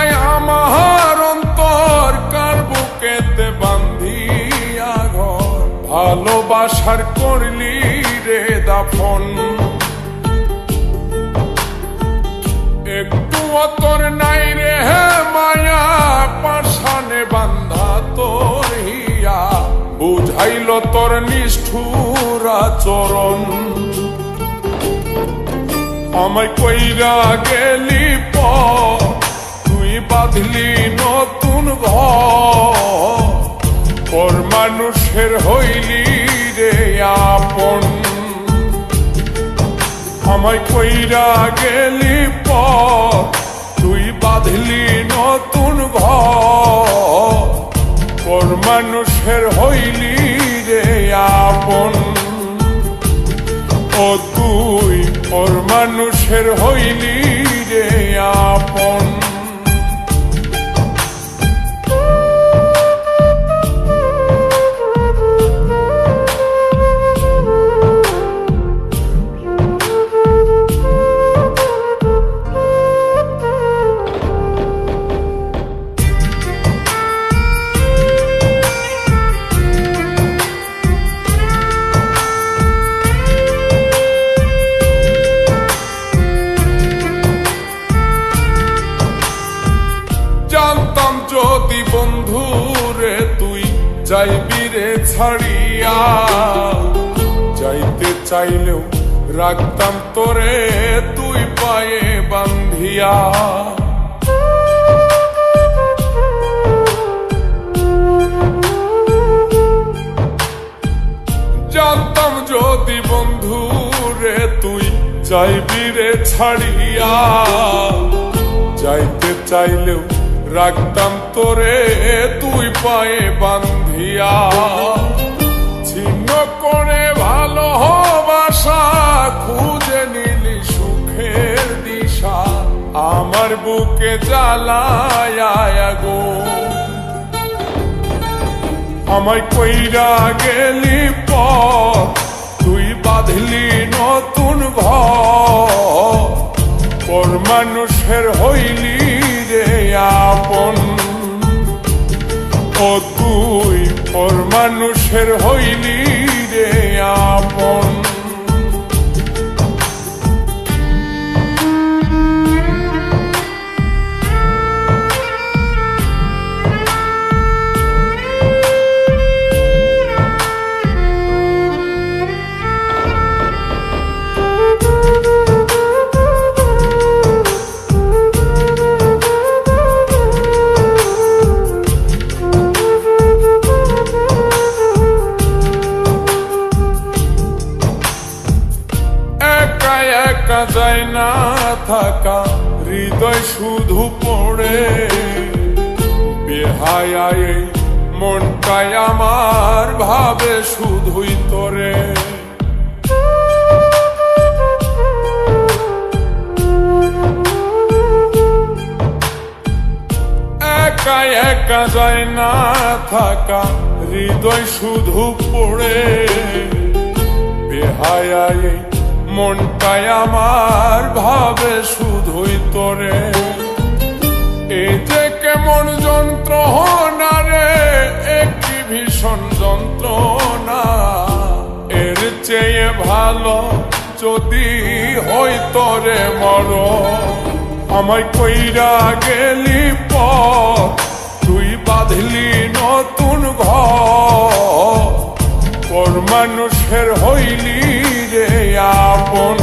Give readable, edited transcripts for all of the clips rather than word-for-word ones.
দিয়ায় আমার অন্তর কার বুকেতে বান্ধিয়া ঘর, ভালোবাসার করলি রে দাফন। একটু তোর নাই রে মায়া, পাশানে বান্ধা তোর হিয়া, বুঝাইল তোর নিষ্ঠুর আচরণ। আমায় কইরা গেলি পর, তুই বাঁধলি নতুন ঘর, পর মানুষের হইলি রে আপন। আমায় কইরা গেলি পর, তুই বাঁধলি নতুন ঘর, পর মানুষের হইলি রে আপন। ও তুই পর মানুষের হইলি রে আপন। জানতাম যদি বন্ধু রে তুই যাইবি রে ছাড়িয়া, যাইতে চাইলেও রাখতাম তোরে তুই পায়ে বান্ধিয়া। জানতাম যদি বন্ধু রে তুই যাইবি রে ছাড়িয়া, যাইতে চাইলেও রাখতাম তোরে তুই পায়ে বান্ধিয়া। ছিন্ন করে ভালোবাসা খুঁজে নিলি সুখের দিশা, আমার বুকে জ্বালায় আগুন। আমায় কইরা গেলি পর, তুই বাঁধলি নতুন ঘর, পর মানুষের হইলি রে আপন। ও তুই পর মানুষের হইলি রে আপন। একা যায় না থাকা, হৃদয় শুধু পড়ে, বেহায়ায় মনটাই আমার ভাবে শুধুই তোরে। একা একা যায় না থাকা, হৃদয় শুধু পড়ে, বেহায়ায় মনটাই আমার ভাবে শুধুই তোরে। এই যে কেমন যন্ত্রণা রে, একটি ভীষণ যন্ত্রণা, এর চেয়ে ভালো যদি হইতো রে মরণ। আমায় কইরা গেলি পর, তুই বাঁধলি নতুন ঘর, পর মানুষের হইলি রে আপন।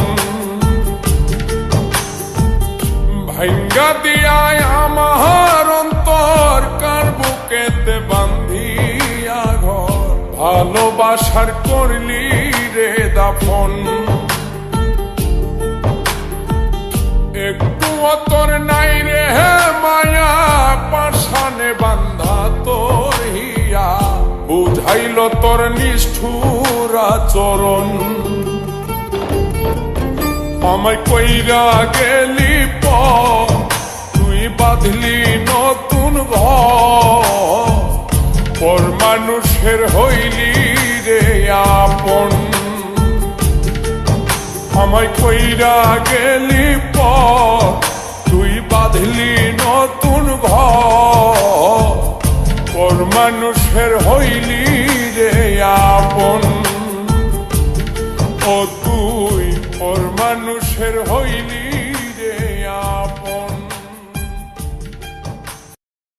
ভাঙ্গা দিয়ায় আমার অন্তর কার বুকেতে বান্ধিয়া ঘর, ভালোবাসার করলি রে দাফন। একটু তোর নাই রে মায়া, পাশানে বান্ধা তোর হিয়া, বুঝাইল তোর নিষ্ঠুর আচরণ। আমায় কইরা গেলি পর, তুই বাঁধলি নতুন ঘর, পর মানুষের হইলি রে আপন। আমায় কইরা গেলি পর, তুই বাঁধলি নতুন ঘর পর মানুষের হইলি রে আপন ও তুই পর মানুষের হইলি